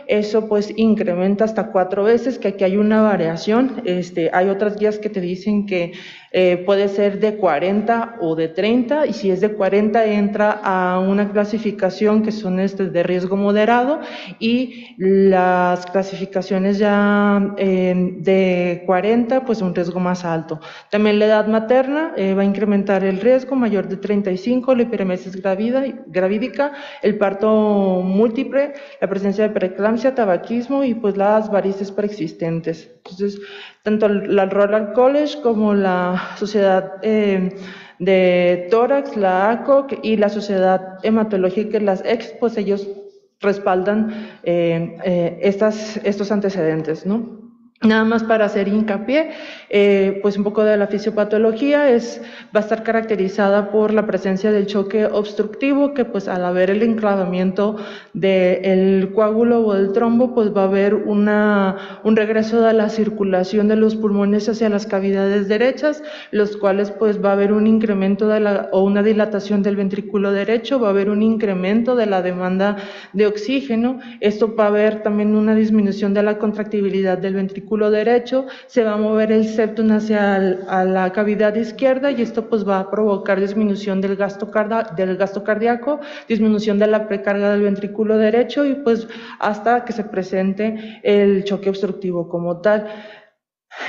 eso pues incrementa hasta 4 veces, que aquí hay una variación, hay otras guías que te dicen que puede ser de 40 o de 30, y si es de 40 entra a una clasificación que son de riesgo moderado, y las clasificaciones ya de 40 pues un riesgo más alto. También la edad materna va a incrementar el riesgo, mayor de 35, la hiperemesis gravídica, el parto múltiple, la presencia de preeclampsia, tabaquismo y pues las varices preexistentes. Entonces, tanto la Royal College como la Sociedad de Tórax, la ACOC y la Sociedad Hematológica, las EX, pues ellos respaldan estos antecedentes, ¿no? Nada más para hacer hincapié, pues un poco de la fisiopatología va a estar caracterizada por la presencia del choque obstructivo, que pues al haber el enclavamiento del coágulo o del trombo, pues va a haber un regreso de la circulación de los pulmones hacia las cavidades derechas, los cuales pues va a haber un incremento o una dilatación del ventrículo derecho, va a haber un incremento de la demanda de oxígeno, esto va a haber también una disminución de la contractibilidad del ventrículo derecho, se va a mover el septum hacia la cavidad izquierda y esto pues va a provocar disminución del gasto cardíaco, disminución de la precarga del ventrículo derecho y pues hasta que se presente el choque obstructivo como tal.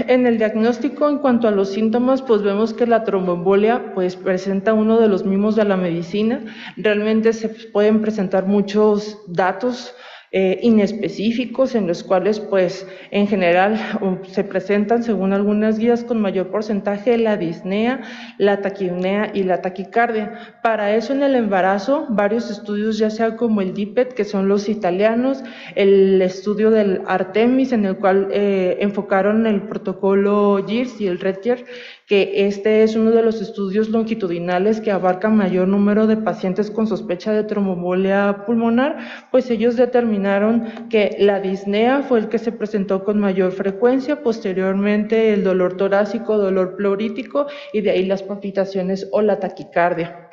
En el diagnóstico, en cuanto a los síntomas, pues vemos que la tromboembolia pues presenta uno de los mimos de la medicina. Realmente se pueden presentar muchos datos inespecíficos en los cuales pues en general se presentan según algunas guías con mayor porcentaje la disnea, la taquipnea y la taquicardia. Para eso en el embarazo varios estudios ya sea como el DIPET que son los italianos, el estudio del Artemis en el cual enfocaron el protocolo GIRS y el REDGER, que es uno de los estudios longitudinales que abarcan mayor número de pacientes con sospecha de tromboembolia pulmonar, pues ellos determinaron que la disnea fue el que se presentó con mayor frecuencia, posteriormente el dolor torácico, dolor pleurítico y de ahí las palpitaciones o la taquicardia.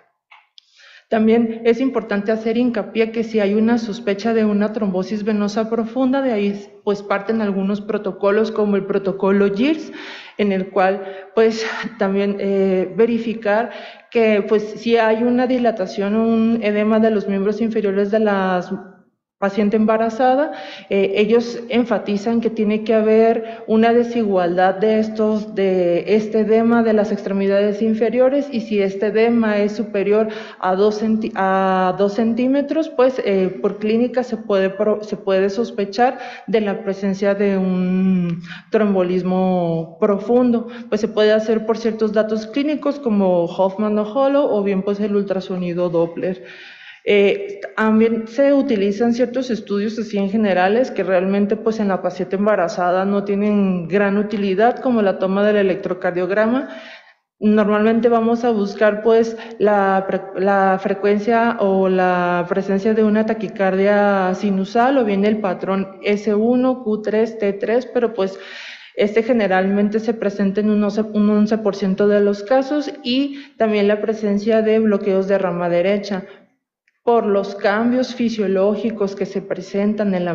También es importante hacer hincapié que si hay una sospecha de una trombosis venosa profunda, de ahí pues parten algunos protocolos como el protocolo GIRS, en el cual pues también verificar que pues si hay una dilatación o un edema de los miembros inferiores de las paciente embarazada, ellos enfatizan que tiene que haber una desigualdad de este edema de las extremidades inferiores, y si este edema es superior a 2 centímetros, pues por clínica se puede sospechar de la presencia de un trombolismo profundo. Pues se puede hacer por ciertos datos clínicos como Hoffman o Hollow, o bien pues el ultrasonido Doppler. También se utilizan ciertos estudios así en generales que realmente pues en la paciente embarazada no tienen gran utilidad, como la toma del electrocardiograma. Normalmente vamos a buscar pues la frecuencia o la presencia de una taquicardia sinusal o bien el patrón S1, Q3, T3, pero pues generalmente se presenta en un 11% de los casos, y también la presencia de bloqueos de rama derecha. Por los cambios fisiológicos que se presentan en la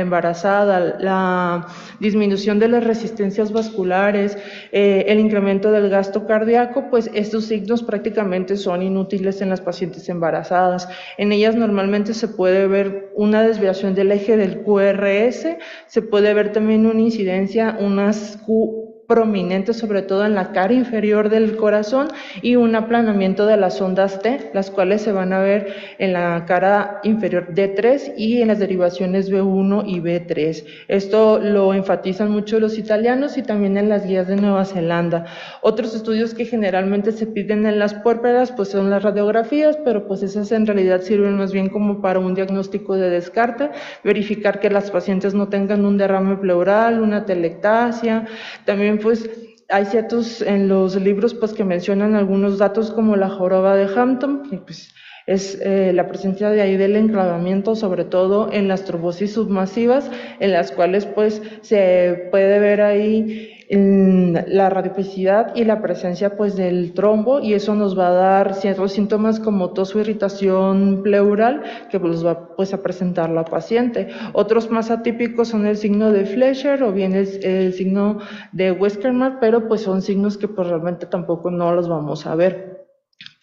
embarazada, la disminución de las resistencias vasculares, el incremento del gasto cardíaco, pues estos signos prácticamente son inútiles en las pacientes embarazadas. En ellas normalmente se puede ver una desviación del eje del QRS, se puede ver también una incidencia, unas Q prominente sobre todo en la cara inferior del corazón, y un aplanamiento de las ondas T, las cuales se van a ver en la cara inferior D3 y en las derivaciones B1 y B3. Esto lo enfatizan mucho los italianos y también en las guías de Nueva Zelanda. Otros estudios que generalmente se piden en las puérperas pues son las radiografías, pero pues esas en realidad sirven más bien como para un diagnóstico de descarte, verificar que las pacientes no tengan un derrame pleural, una telectasia. También pues hay ciertos en los libros pues que mencionan algunos datos como la joroba de Hampton, que pues es la presencia de ahí del enclavamiento, sobre todo en las trombosis submasivas, en las cuales pues se puede ver ahí la radiopesicidad y la presencia pues del trombo, y eso nos va a dar ciertos síntomas como tos o irritación pleural que pues va pues a presentar la paciente. Otros más atípicos son el signo de Fleischer o bien el signo de Westermarck, pero pues son signos que pues realmente tampoco no los vamos a ver.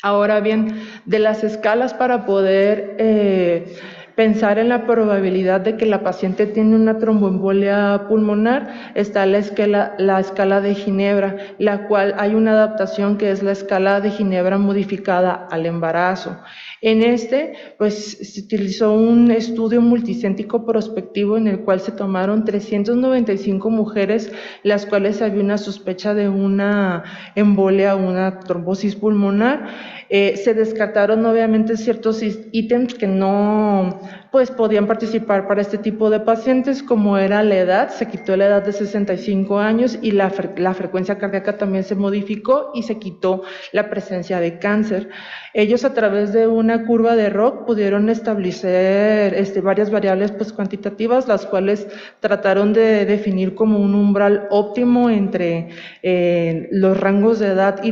Ahora bien, de las escalas para poder pensar en la probabilidad de que la paciente tiene una tromboembolia pulmonar, está la escala de Ginebra, la cual hay una adaptación que es la escala de Ginebra modificada al embarazo. En pues se utilizó un estudio multicéntrico prospectivo en el cual se tomaron 395 mujeres, las cuales había una sospecha de una embolia o una trombosis pulmonar. Se descartaron obviamente ciertos ítems que no pues podían participar para este tipo de pacientes, como era la edad. Se quitó la edad de 65 años y la frecuencia cardíaca también se modificó, y se quitó la presencia de cáncer. Ellos, a través de una curva de ROC, pudieron establecer varias variables pues cuantitativas, las cuales trataron de definir como un umbral óptimo entre los rangos de edad y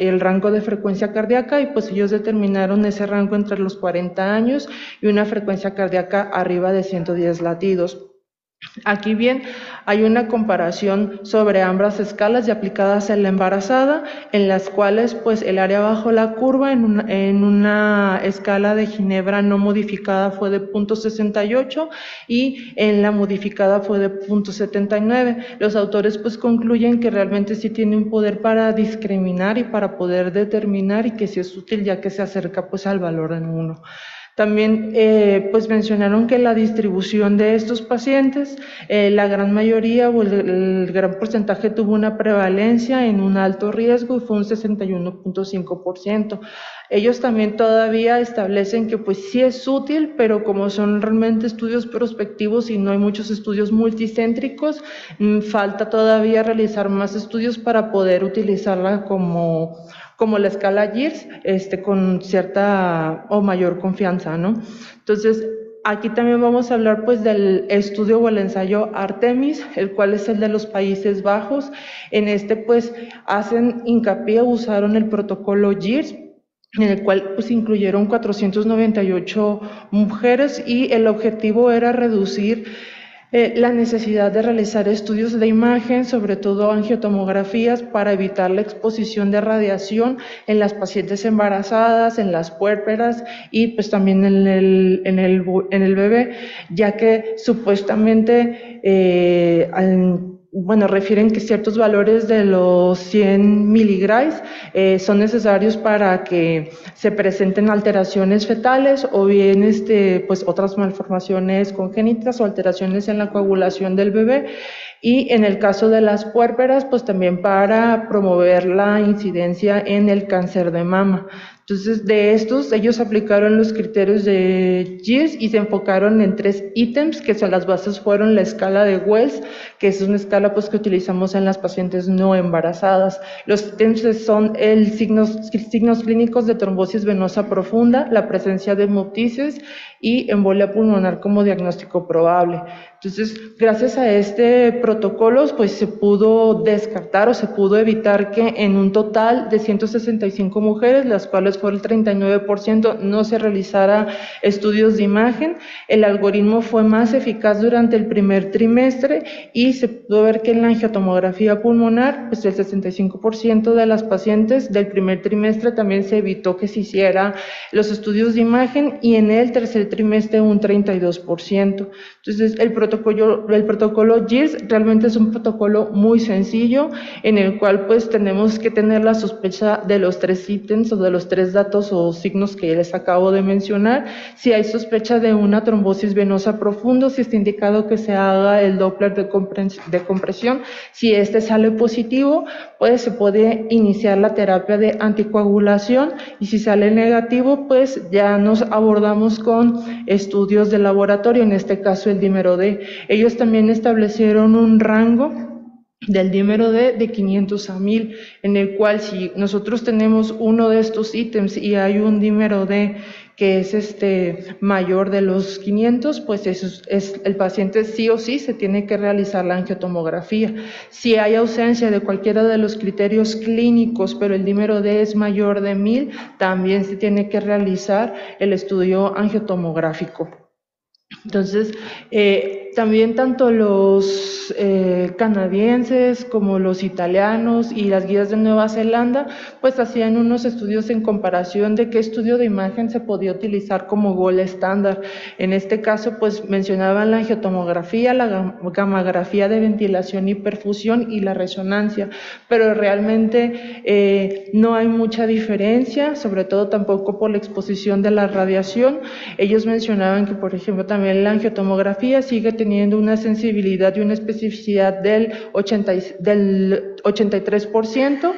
el rango de frecuencia cardíaca, y pues ellos determinaron ese rango entre los 40 años y una frecuencia cardíaca arriba de 110 latidos. Aquí bien, hay una comparación sobre ambas escalas y aplicadas en la embarazada, en las cuales pues el área bajo la curva en una escala de Ginebra no modificada fue de 0.68 y en la modificada fue de 0.79. Los autores pues concluyen que realmente sí tiene un poder para discriminar y para poder determinar, y que sí es útil ya que se acerca pues al valor en 1. También pues mencionaron que la distribución de estos pacientes, la gran mayoría o el gran porcentaje tuvo una prevalencia en un alto riesgo y fue un 61.5%. Ellos también todavía establecen que pues sí es útil, pero como son realmente estudios prospectivos y no hay muchos estudios multicéntricos, falta todavía realizar más estudios para poder utilizarla como la escala GIRS, con cierta o mayor confianza, ¿no? Entonces, aquí también vamos a hablar pues del estudio o el ensayo Artemis, el cual es el de los Países Bajos. En pues hacen hincapié, usaron el protocolo GIRS, en el cual pues incluyeron 498 mujeres y el objetivo era reducir la necesidad de realizar estudios de imagen, sobre todo angiotomografías, para evitar la exposición de radiación en las pacientes embarazadas, en las puérperas y pues también en el bebé, ya que supuestamente refieren que ciertos valores de los 100 miligrays son necesarios para que se presenten alteraciones fetales o bien pues otras malformaciones congénitas o alteraciones en la coagulación del bebé. Y en el caso de las puérperas, pues también para promover la incidencia en el cáncer de mama. Entonces, de estos, ellos aplicaron los criterios de GIRS y se enfocaron en 3 ítems, que son las bases fueron la escala de Wells, que es una escala pues que utilizamos en las pacientes no embarazadas. Los ítems son signos clínicos de trombosis venosa profunda, la presencia de hemoptisis y embolia pulmonar como diagnóstico probable. Entonces, gracias a este protocolo, pues se pudo descartar o se pudo evitar que en un total de 165 mujeres, las cuales fue el 39%, no se realizara estudios de imagen. El algoritmo fue más eficaz durante el primer trimestre y se pudo ver que en la angiotomografía pulmonar, pues el 65% de las pacientes del primer trimestre también se evitó que se hiciera los estudios de imagen y en el tercer trimestre un 32%. Entonces, el protocolo GIRS realmente es un protocolo muy sencillo en el cual pues tenemos que tener la sospecha de los 3 ítems o de los 3 datos o signos que les acabo de mencionar. Si hay sospecha de una trombosis venosa profunda, si está indicado que se haga el Doppler de compresión. Si este sale positivo, pues se puede iniciar la terapia de anticoagulación y si sale negativo, pues ya nos abordamos con estudios de laboratorio, en este caso el dímero D. Ellos también establecieron un rango del dímero D de 500 a 1000, en el cual si nosotros tenemos uno de estos ítems y hay un dímero D que es mayor de los 500, pues eso es el paciente sí o sí se tiene que realizar la angiotomografía. Si hay ausencia de cualquiera de los criterios clínicos, pero el dímero D es mayor de 1000, también se tiene que realizar el estudio angiotomográfico. Entonces, también tanto los canadienses como los italianos y las guías de Nueva Zelanda, pues hacían unos estudios en comparación de qué estudio de imagen se podía utilizar como gold estándar. En este caso, pues mencionaban la angiotomografía, la gammagrafía de ventilación y perfusión y la resonancia, pero realmente no hay mucha diferencia, sobre todo tampoco por la exposición de la radiación. Ellos mencionaban que, por ejemplo, también la angiotomografía sigue teniendo una sensibilidad y una especificidad del 83%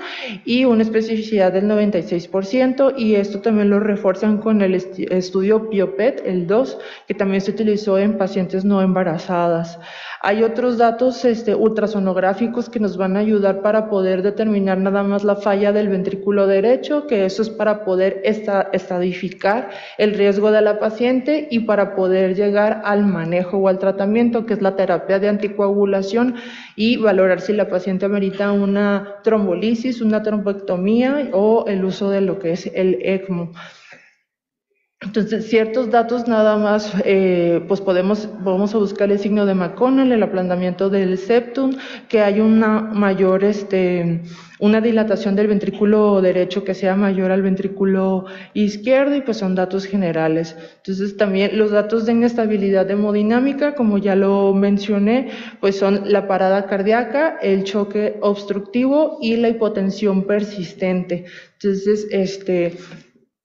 y una especificidad del 96%, y esto también lo refuerzan con el estudio PIOPET, el 2, que también se utilizó en pacientes no embarazadas. Hay otros datos ultrasonográficos que nos van a ayudar para poder determinar nada más la falla del ventrículo derecho, que eso es para poder estadificar el riesgo de la paciente y para poder llegar al manejo o al tratamiento, que es la terapia de anticoagulación, y valorar si la paciente amerita una trombolisis, una trombectomía o el uso de lo que es el ECMO. Entonces, ciertos datos nada más, pues vamos a buscar el signo de McConnell, el aplanamiento del septum, que hay una mayor, una dilatación del ventrículo derecho que sea mayor al ventrículo izquierdo, y pues son datos generales. Entonces, también los datos de inestabilidad hemodinámica, como ya lo mencioné, pues son la parada cardíaca, el choque obstructivo y la hipotensión persistente. Entonces,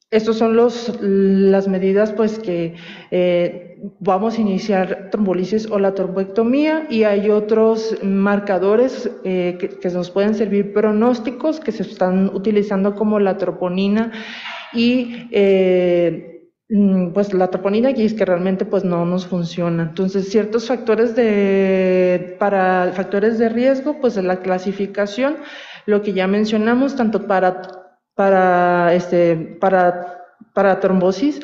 estos son las medidas pues que vamos a iniciar trombolisis o la trombectomía, y hay otros marcadores que nos pueden servir pronósticos que se están utilizando, como la troponina y pues la troponina, y es que realmente pues no nos funciona. Entonces, ciertos factores para factores de riesgo, pues en la clasificación, lo que ya mencionamos, tanto para para trombosis,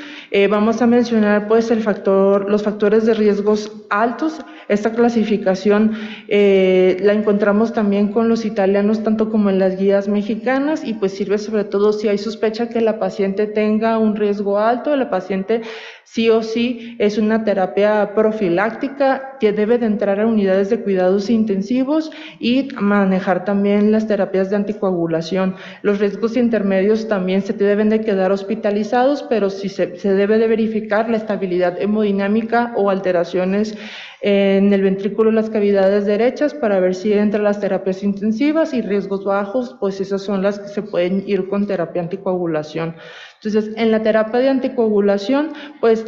vamos a mencionar pues los factores de riesgos altos. Esta clasificación la encontramos también con los italianos, tanto como en las guías mexicanas, y pues sirve sobre todo si hay sospecha que la paciente tenga un riesgo alto. La paciente sí o sí es una terapia profiláctica que debe de entrar a unidades de cuidados intensivos y manejar también las terapias de anticoagulación. Los riesgos intermedios también se deben de quedar hospitalizados, pero sí se debe de verificar la estabilidad hemodinámica o alteraciones en el ventrículo y las cavidades derechas para ver si entre las terapias intensivas y riesgos bajos, pues esas son las que se pueden ir con terapia anticoagulación. Entonces, en la terapia de anticoagulación, pues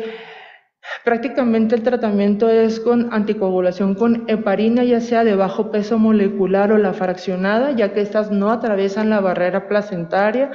prácticamente el tratamiento es con anticoagulación con heparina, ya sea de bajo peso molecular o la fraccionada, ya que estas no atraviesan la barrera placentaria.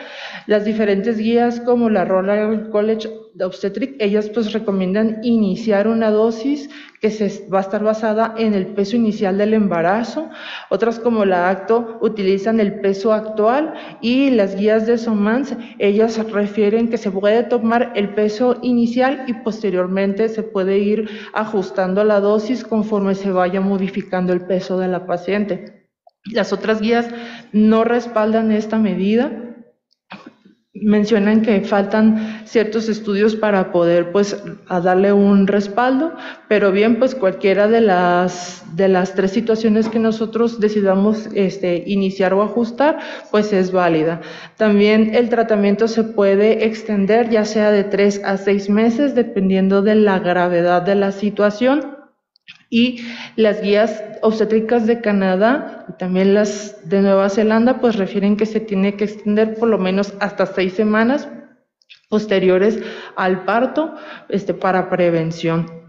Las diferentes guías como la Royal College of Obstetrics, ellas pues recomiendan iniciar una dosis que va a estar basada en el peso inicial del embarazo. Otras como la ACTO utilizan el peso actual, y las guías de SOMANS, ellas refieren que se puede tomar el peso inicial y posteriormente se puede ir ajustando la dosis conforme se vaya modificando el peso de la paciente. Las otras guías no respaldan esta medida. Mencionan que faltan ciertos estudios para poder pues a darle un respaldo, pero bien, pues cualquiera de las tres situaciones que nosotros decidamos iniciar o ajustar, pues es válida. También el tratamiento se puede extender ya sea de 3 a 6 meses dependiendo de la gravedad de la situación. Y las guías obstétricas de Canadá y también las de Nueva Zelanda pues refieren que se tiene que extender por lo menos hasta 6 semanas posteriores al parto para prevención.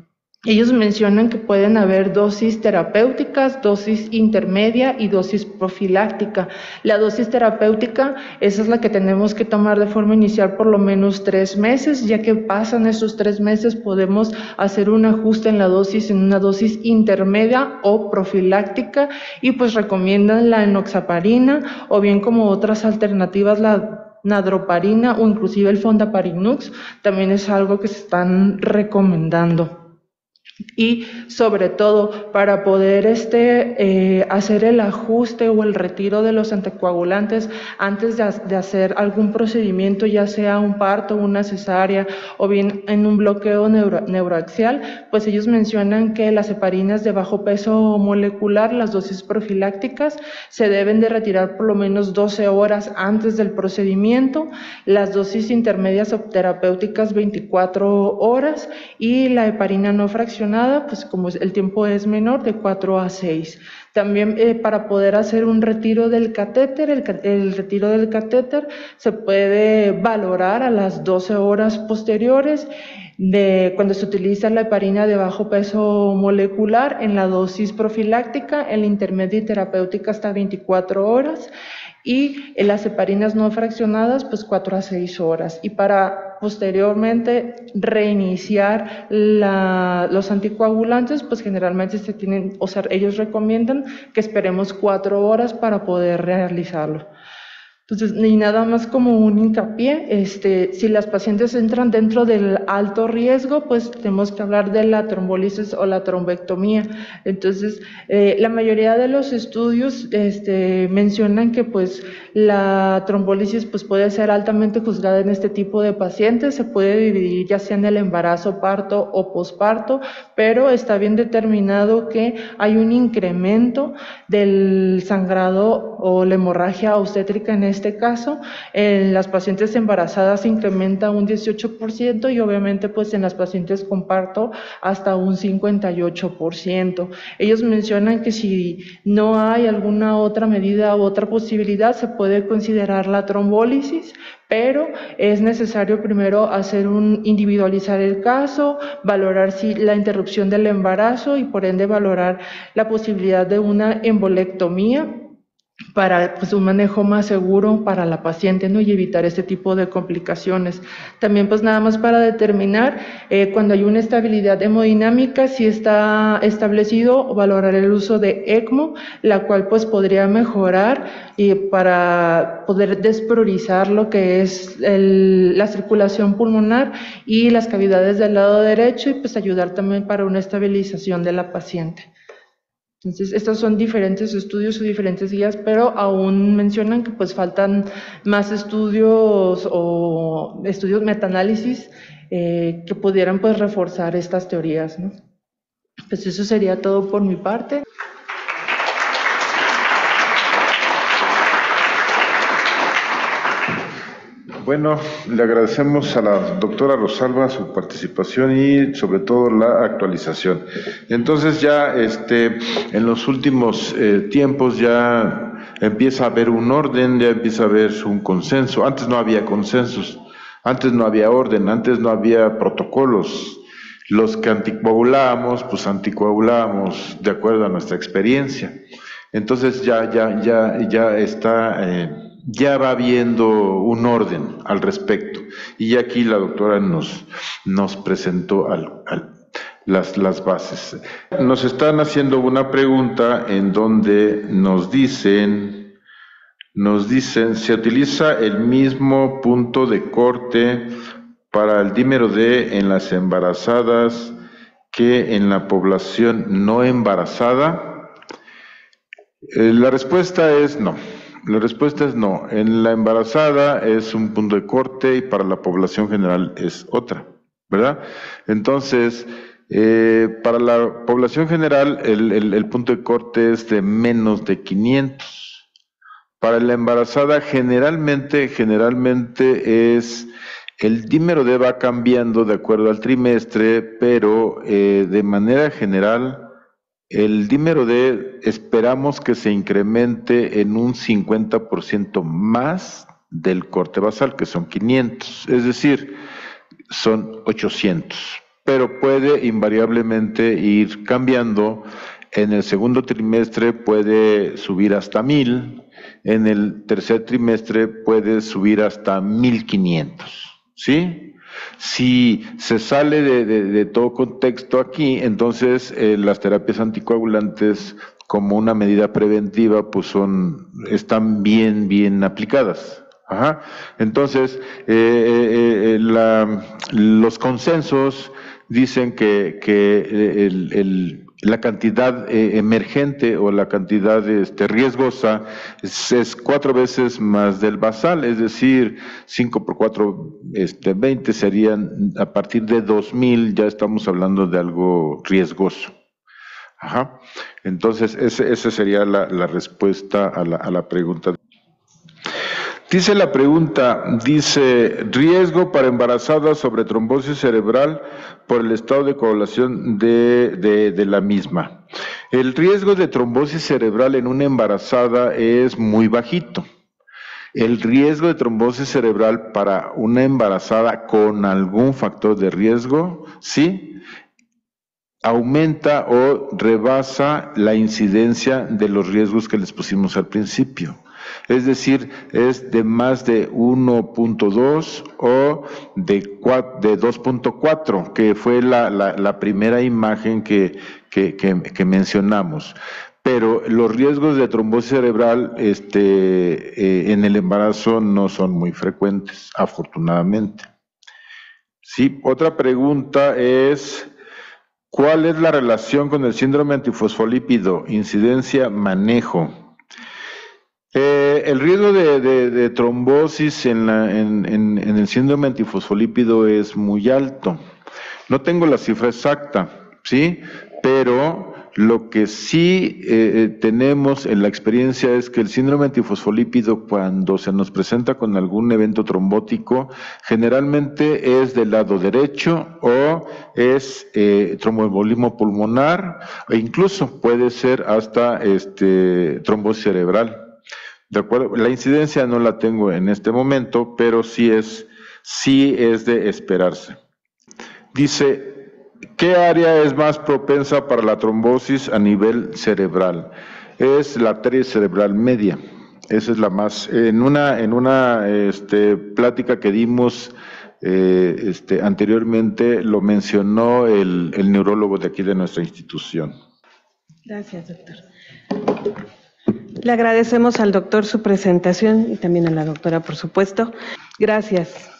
Ellos mencionan que pueden haber dosis terapéuticas, dosis intermedia y dosis profiláctica. La dosis terapéutica, esa es la que tenemos que tomar de forma inicial por lo menos 3 meses, ya que pasan esos 3 meses podemos hacer un ajuste en la dosis, en una dosis intermedia o profiláctica, y pues recomiendan la enoxaparina o bien como otras alternativas la nadroparina o inclusive el fondaparinux, también es algo que se están recomendando. Y sobre todo para poder hacer el ajuste o el retiro de los anticoagulantes antes de hacer algún procedimiento, ya sea un parto, una cesárea o bien en un bloqueo neuroaxial, pues ellos mencionan que las heparinas de bajo peso molecular, las dosis profilácticas, se deben de retirar por lo menos 12 horas antes del procedimiento, las dosis intermedias o terapéuticas 24 horas y la heparina no fraccionada, pues como el tiempo es menor, de 4 a 6. También para poder hacer un retiro del catéter, el retiro del catéter se puede valorar a las 12 horas posteriores de cuando se utiliza la heparina de bajo peso molecular en la dosis profiláctica, en la intermedia y terapéutica hasta 24 horas. Y en las heparinas no fraccionadas, pues 4 a 6 horas. Y para posteriormente reiniciar los anticoagulantes, pues generalmente ellos recomiendan que esperemos 4 horas para poder realizarlo. Entonces, ni nada más como un hincapié, si las pacientes entran dentro del alto riesgo, pues tenemos que hablar de la trombólisis o la trombectomía. Entonces, la mayoría de los estudios mencionan que pues la trombólisis pues puede ser altamente juzgada en este tipo de pacientes, se puede dividir ya sea en el embarazo, parto o posparto, pero está bien determinado que hay un incremento del sangrado o la hemorragia obstétrica en este caso. En las pacientes embarazadas se incrementa un 18% y obviamente pues en las pacientes con parto hasta un 58%. Ellos mencionan que si no hay alguna otra medida u otra posibilidad se puede considerar la trombólisis, pero es necesario primero individualizar el caso, valorar si la interrupción del embarazo y por ende valorar la posibilidad de una embolectomía. para pues un manejo más seguro para la paciente, ¿no? Y evitar este tipo de complicaciones. También pues nada más para determinar cuando hay una estabilidad hemodinámica, si está establecido valorar el uso de ECMO, la cual pues podría mejorar y para poder despriorizar lo que es la circulación pulmonar y las cavidades del lado derecho y pues ayudar también para una estabilización de la paciente. Entonces, estos son diferentes estudios o diferentes guías, pero aún mencionan que pues faltan más estudios o estudios metaanálisis que pudieran pues reforzar estas teorías, ¿no? Pues eso sería todo por mi parte. Bueno, le agradecemos a la doctora Rosalba su participación y sobre todo la actualización. Entonces ya en los últimos tiempos ya empieza a haber un orden, ya empieza a haber un consenso. Antes no había consensos, antes no había orden, antes no había protocolos. Los que anticoagulábamos, pues anticoagulábamos de acuerdo a nuestra experiencia. Entonces ya está... ya va habiendo un orden al respecto. Y aquí la doctora nos presentó las bases. Nos están haciendo una pregunta en donde nos dicen, se utiliza el mismo punto de corte para el dímero D en las embarazadas que en la población no embarazada. La respuesta es no. La respuesta es no. En la embarazada es un punto de corte y para la población general es otra, ¿verdad? Entonces, para la población general el punto de corte es de menos de 500. Para la embarazada generalmente es el dímero D va cambiando de acuerdo al trimestre, pero de manera general el dímero D esperamos que se incremente en un 50% más del corte basal, que son 500, es decir, son 800, pero puede invariablemente ir cambiando. En el segundo trimestre puede subir hasta 1000, en el tercer trimestre puede subir hasta 1500, ¿sí? Si se sale de todo contexto aquí, entonces las terapias anticoagulantes como una medida preventiva pues están bien aplicadas. Ajá. Entonces, los consensos dicen que la cantidad emergente o la cantidad riesgosa es 4 veces más del basal, es decir, 5 por 4, 20 serían, a partir de 2000 ya estamos hablando de algo riesgoso. Ajá. Entonces, esa sería la respuesta a la pregunta. Dice la pregunta, riesgo para embarazadas sobre trombosis cerebral por el estado de coagulación de la misma. El riesgo de trombosis cerebral en una embarazada es muy bajito. El riesgo de trombosis cerebral para una embarazada con algún factor de riesgo, sí, aumenta o rebasa la incidencia de los riesgos que les pusimos al principio. Es decir, es de más de 1.2 o de 2.4, que fue la primera imagen que mencionamos. Pero los riesgos de trombosis cerebral en el embarazo no son muy frecuentes, afortunadamente. Sí, otra pregunta es, ¿cuál es la relación con el síndrome antifosfolípido? Incidencia, manejo. El riesgo de trombosis en el síndrome antifosfolípido es muy alto. No tengo la cifra exacta, ¿sí? Pero lo que sí tenemos en la experiencia es que el síndrome antifosfolípido, cuando se nos presenta con algún evento trombótico, generalmente es del lado derecho o es tromboembolismo pulmonar e incluso puede ser hasta trombosis cerebral. De acuerdo, la incidencia no la tengo en este momento, pero sí es de esperarse. Dice, ¿qué área es más propensa para la trombosis a nivel cerebral? Es la arteria cerebral media. Esa es la más. En una plática que dimos anteriormente, lo mencionó el neurólogo de aquí de nuestra institución. Gracias, doctor. Le agradecemos al doctor su presentación y también a la doctora, por supuesto. Gracias.